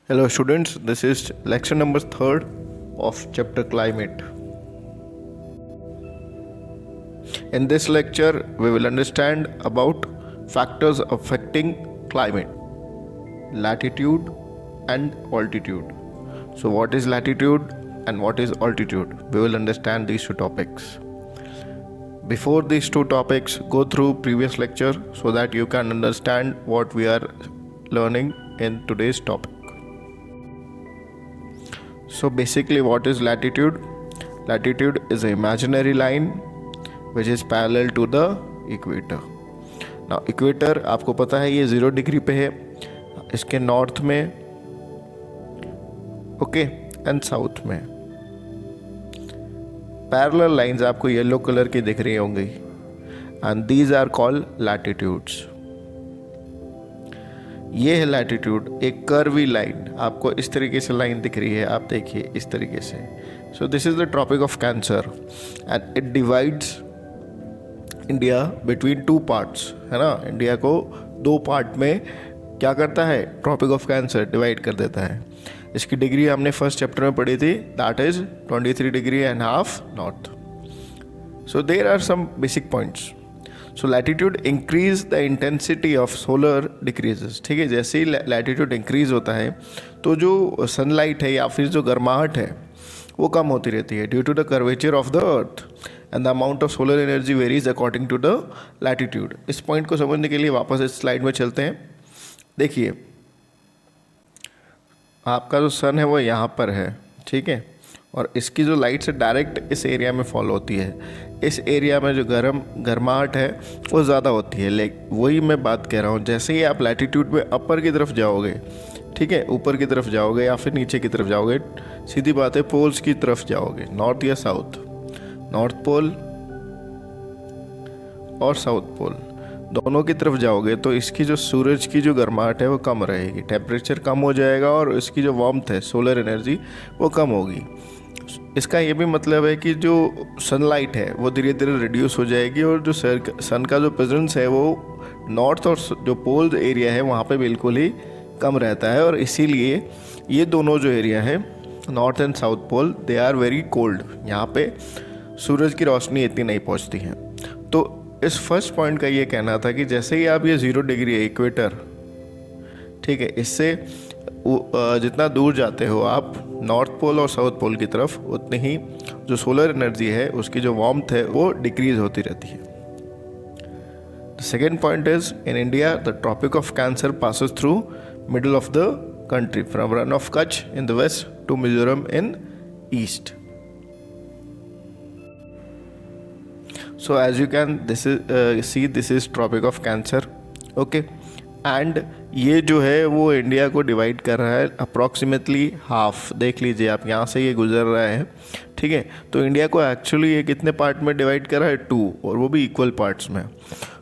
Hello students, this is lecture number 3rd of chapter climate. In this lecture, we will understand about factors affecting climate, latitude and altitude. So what is latitude and what is altitude? We will understand these two topics. Before these two topics, go through previous lecture so that you can understand what we are learning in today's topic. So basically, what is latitude? Latitude is an imaginary line which is parallel to the equator. Now equator आपको पता है ये 0 degree पे है, इसके north में okay and south में parallel lines आपको येलो कलर की दिख रही होंगी and these are called latitudes. ये है लैटिट्यूड, एक कर्वी लाइन आपको इस तरीके से लाइन दिख रही है, आप देखिए इस तरीके से. So this is the tropic of cancer and it divides India between 2 parts, है ना. इंडिया को 2 पार्ट में क्या करता है, ट्रॉपिक ऑफ कैंसर डिवाइड कर देता है. इसकी डिग्री हमने फर्स्ट चैप्टर में पढ़ी थी, that is 23 degree and half north. So there are some basic points. So latitude increase the intensity of solar decreases. ठीक है, जैसे ही लैटिट्यूड इंक्रीज होता है तो जो सनलाइट है या फिर जो गर्माहट है वो कम होती रहती है due to the curvature of the earth and the amount of solar energy varies according to the latitude. इस पॉइंट को समझने के लिए वापस इस स्लाइड में चलते हैं. देखिए आपका जो सन है वो यहाँ पर है, ठीक है, और इसकी जो लाइट से डायरेक्ट इस एरिया में फॉलो होती है. इस एरिया में जो गर्माहट है वो ज़्यादा होती है. वही मैं बात कह रहा हूँ, जैसे ही आप लैटिट्यूड में अपर की तरफ जाओगे, ठीक है, ऊपर की तरफ जाओगे या फिर नीचे की तरफ जाओगे, सीधी बात है पोल्स की तरफ जाओगे, नॉर्थ या साउथ, नॉर्थ पोल और साउथ पोल दोनों की तरफ जाओगे तो इसकी जो सूरज की जो गर्माहट है वो कम रहेगी, टेम्परेचर कम हो जाएगा और इसकी जो वार्मथ है, सोलर एनर्जी, वो कम होगी. इसका ये भी मतलब है कि जो सनलाइट है वो धीरे धीरे रिड्यूस हो जाएगी और जो सन का जो प्रेजेंस है वो नॉर्थ और जो पोल एरिया है वहाँ पे बिल्कुल ही कम रहता है. और इसीलिए ये दोनों जो एरिया है, north and south pole, they are very cold. यहाँ पे सूरज की रोशनी इतनी नहीं पहुँचती है. तो इस फर्स्ट पॉइंट का ये कहना था कि जैसे ही आप ये 0 डिग्री है इक्वेटर, ठीक है, इससे जितना दूर जाते हो आप नॉर्थ पोल और साउथ पोल की तरफ, उतनी ही जो सोलर एनर्जी है उसकी जो वार्मथ है वो डिक्रीज होती रहती है. The second point is in India the tropic of cancer passes through middle of the country from run of Kutch in the west to Mizoram in east. So as you can see this is tropic of cancer, okay, and ये जो है वो India को divide कर रहा है approximately half. देख लीजिए आप, यहाँ से ये गुजर रहा है, ठीक है. तो इंडिया को एक्चुअली ये कितने पार्ट में डिवाइड कर रहा है, 2, और वो भी इक्वल पार्ट्स में.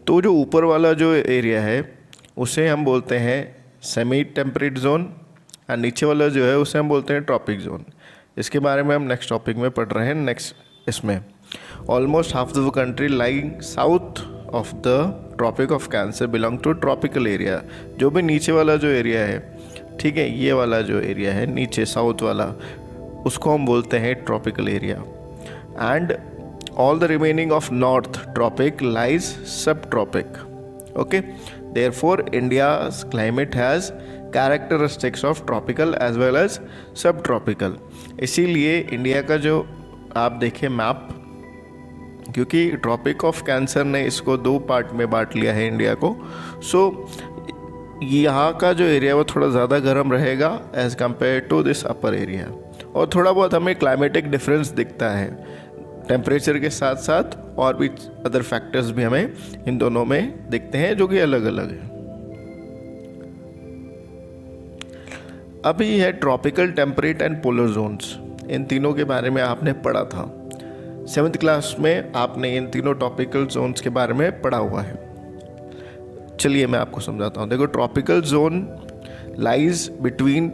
तो जो ऊपर वाला जो एरिया है उसे हम बोलते हैं सेमी टेम्परेट जोन और नीचे वाला जो है उसे हम बोलते हैं ट्रॉपिक जोन. इसके बारे में हम नेक्स्ट टॉपिक में पढ़ रहे हैं. नेक्स्ट इसमें almost half the country lying south of the tropic of cancer belong to tropical area. जो भी नीचे वाला जो एरिया है, ठीक है, ये वाला जो एरिया है नीचे साउथ वाला, उसको हम बोलते हैं tropical area. And all the remaining of north tropic lies sub tropic. Okay, therefore India's climate has characteristics of tropical as well as sub tropical. इसीलिए इंडिया का जो आप देखिए मैप, क्योंकि ट्रॉपिक ऑफ कैंसर ने इसको 2 पार्ट में बांट लिया है इंडिया को. सो यहाँ का जो एरिया वो थोड़ा ज़्यादा गर्म रहेगा as compare to this upper area. और थोड़ा बहुत हमें क्लाइमेटिक डिफरेंस दिखता है टेम्परेचर के साथ साथ, और भी अदर फैक्टर्स भी हमें इन दोनों में दिखते हैं जो कि अलग अलग हैं. अभी है tropical, temperate and polar zones. इन तीनों के बारे में आपने पढ़ा था 7th क्लास में, आपने इन तीनों ट्रॉपिकल जोन्स के बारे में पढ़ा हुआ है. चलिए मैं आपको समझाता हूँ. देखो, tropical zone lies between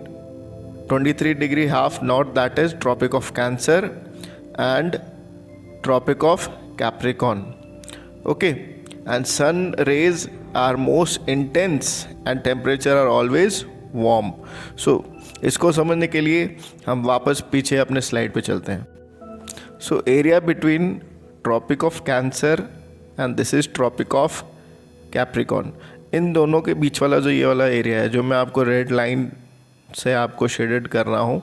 23 degree half north, that is Tropic of cancer and Tropic of Capricorn. Okay, and sun rays are most intense and temperature are always warm. So इसको समझने के लिए हम वापस पीछे अपने स्लाइड पे चलते हैं। So area between Tropic of cancer and this is Tropic of Capricorn, इन दोनों के बीच वाला जो ये वाला एरिया है जो मैं आपको रेड लाइन से आपको शेडेड कर रहा हूँ,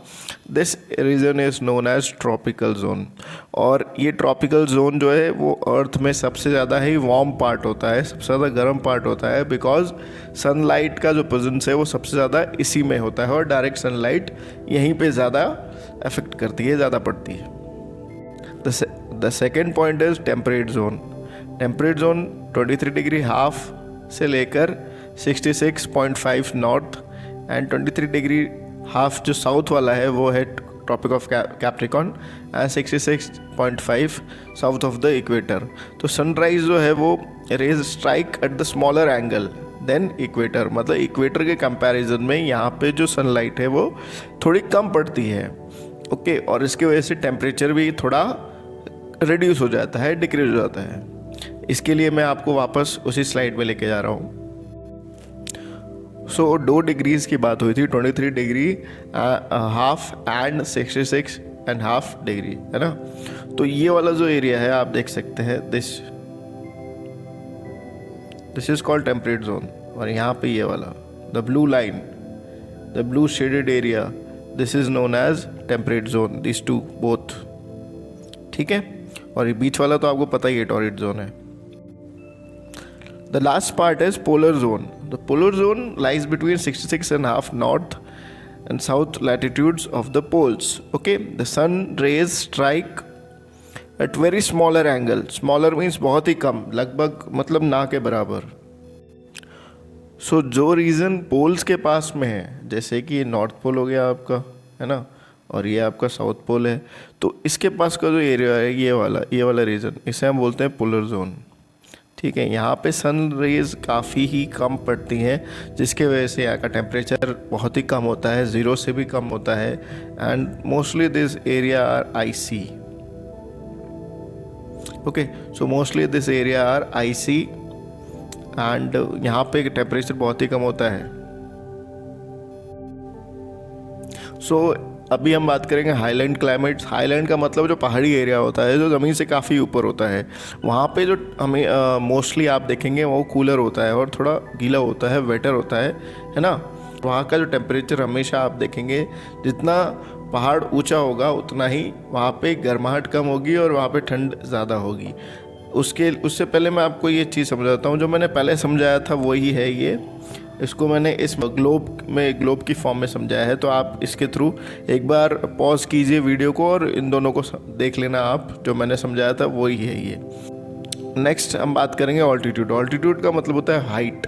this region is known as tropical zone. और ये ट्रॉपिकल जोन जो है वो अर्थ में सबसे ज़्यादा ही वार्म पार्ट होता है, सबसे ज़्यादा गर्म पार्ट होता है, बिकॉज सनलाइट का जो प्रेजेंस है वो सबसे ज़्यादा इसी में होता है और डायरेक्ट सनलाइट यहीं पे ज़्यादा अफेक्ट करती है, ज़्यादा पड़ती है। The second point is temperate zone. Temperate zone 23 degree half से लेकर 66.5 नॉर्थ एंड 23 डिग्री हाफ जो साउथ वाला है वो है tropic of Capricorn and 66.5 south of the equator. तो सनराइज जो है वो rays strike at the smaller angle than equator, मतलब इक्वेटर के कंपैरिजन में यहाँ पे जो सनलाइट है वो थोड़ी कम पड़ती है। ओके, और इसकी वजह से टेम्परेचर भी थोड़ा रिड्यूस हो जाता है, डिक्रीज हो जाता है। इसके लिए मैं आपको वापस उसी स्लाइड में लेके जा रहा हूँ। सो 2 डिग्रीज़ की बात हुई थी, 23 डिग्री हाफ एंड 66.5 डिग्री, है ना। तो ये वाला जो एरिया है आप देख सकते हैं, this is called temperate zone. और यहाँ पे ये वाला the blue line, the blue shaded area, this is known as temperate zone, this two both, ठीक है। और ये बीच वाला तो आपको पता ही है, टॉरिड जोन है। The last part is polar zone. The polar zone lies between 66.5 north and south latitudes of the poles. Okay, the sun rays strike at very smaller angle. Smaller means बहुत ही कम, लगभग मतलब ना के बराबर। So जो reason poles के पास में है, जैसे कि नॉर्थ पोल हो गया आपका, है ना, और ये आपका साउथ पोल है, तो इसके पास का जो एरिया है ये वाला रीजन, इसे हम बोलते हैं पोलर जोन, ठीक है। यहाँ पे सन रेज काफ़ी ही कम पड़ती हैं, जिसके वजह से यहाँ का टेम्परेचर बहुत ही कम होता है, 0 से भी कम होता है। And mostly this area are icy. Okay, so mostly this area are icy and यहाँ पे टेम्परेचर बहुत ही कम होता है। सो अभी हम बात करेंगे हाईलैंड क्लाइमेट्स। हाईलैंड का मतलब जो पहाड़ी एरिया होता है, जो ज़मीन से काफ़ी ऊपर होता है, वहाँ पे जो हमें मोस्टली आप देखेंगे वो कूलर होता है और थोड़ा गीला होता है, वेटर होता है ना। वहाँ का जो टेम्परेचर हमेशा आप देखेंगे, जितना पहाड़ ऊंचा होगा उतना ही वहाँ पे गर्माहट कम होगी और वहाँ पे ठंड ज़्यादा होगी। उससे पहले मैं आपको ये चीज़ समझाता हूँ, जो मैंने पहले समझाया था वही है ये। इसको मैंने इस ग्लोब की फॉर्म में समझाया है, तो आप इसके थ्रू एक बार पॉज कीजिए वीडियो को और इन दोनों को देख लेना आप, जो मैंने समझाया था वही है ये। नेक्स्ट हम बात करेंगे ऑल्टीट्यूड। ऑल्टीट्यूड का मतलब होता है हाइट।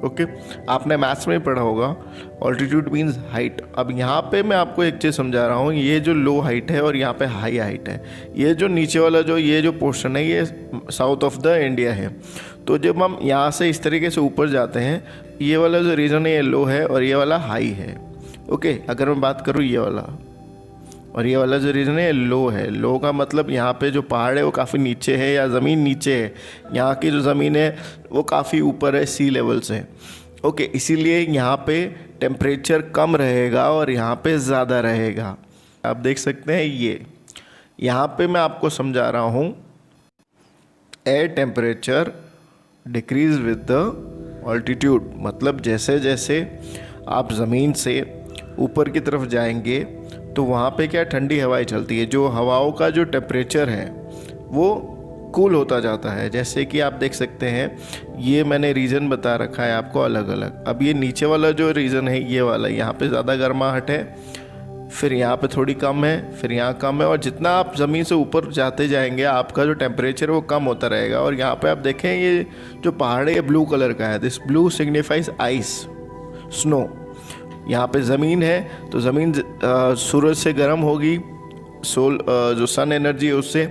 ओके, आपने मैथ्स में पढ़ा होगा, ऑल्टीट्यूड मीन्स हाइट। अब यहाँ पे मैं आपको एक चीज़ समझा रहा हूँ, ये जो लो हाइट है और यहाँ पे हाई हाइट है, ये जो नीचे वाला ये जो पोर्शन है ये साउथ ऑफ द इंडिया है। तो जब हम यहाँ से इस तरीके से ऊपर जाते हैं, ये वाला जो रीजन है ये लो है और ये वाला हाई है। ओके, अगर मैं बात करूँ ये वाला और ये वाला जो रीजन है लो है। लो का मतलब यहाँ पे जो पहाड़ है वो काफ़ी नीचे है या ज़मीन नीचे है, यहाँ की जो ज़मीन है वो काफ़ी ऊपर है सी लेवल से। ओके, इसीलिए यहाँ पे टेम्परेचर कम रहेगा और यहाँ पे ज़्यादा रहेगा। आप देख सकते हैं ये यहाँ पे मैं आपको समझा रहा हूँ, air temperature decrease with the altitude. मतलब जैसे जैसे आप ज़मीन से ऊपर की तरफ जाएंगे तो वहाँ पे क्या ठंडी हवाएं चलती है, जो हवाओं का जो टेम्परेचर है वो कूल होता जाता है। जैसे कि आप देख सकते हैं, ये मैंने रीजन बता रखा है आपको अलग अलग। अब ये नीचे वाला जो रीजन है ये वाला, यहाँ पे ज़्यादा गर्माहट है, फिर यहाँ पे थोड़ी कम है, फिर यहाँ कम है, और जितना आप ज़मीन से ऊपर जाते जाएंगे आपका जो टेम्परेचर वो कम होता रहेगा। और यहाँ पे आप देखें ये जो पहाड़ है ये ब्लू कलर का है, this blue signifies ice, snow. यहाँ पे ज़मीन है तो ज़मीन सूरज से गर्म होगी, जो सन एनर्जी है उससे,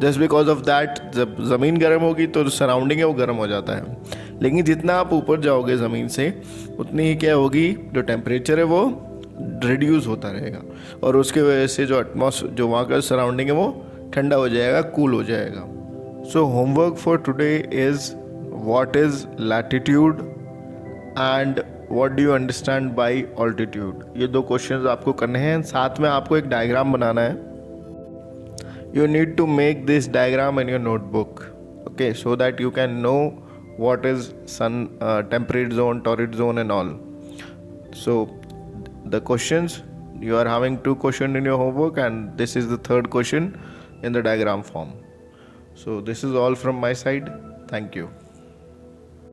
जस्ट बिकॉज ऑफ दैट जब ज़मीन गर्म होगी तो जो सराउंडिंग है वो गर्म हो जाता है। लेकिन जितना आप ऊपर जाओगे ज़मीन से उतनी ही क्या होगी, जो टेम्परेचर है वो रिड्यूस होता रहेगा और उसके वजह से जो जो वहाँ का सराउंडिंग है वो ठंडा हो जाएगा, कूल हो जाएगा। So homework for today is what is latitude and what do you understand by altitude, ये 2 क्वेश्चंस आपको करने हैं। साथ में आपको एक डायग्राम बनाना है। You need to make this diagram in your notebook, okay, so that you can know what is sun temperate zone, torrid zone and all. So the questions, you are having 2 questions in your homework and this is the 3rd question in the diagram form. So this is all from my side. Thank you.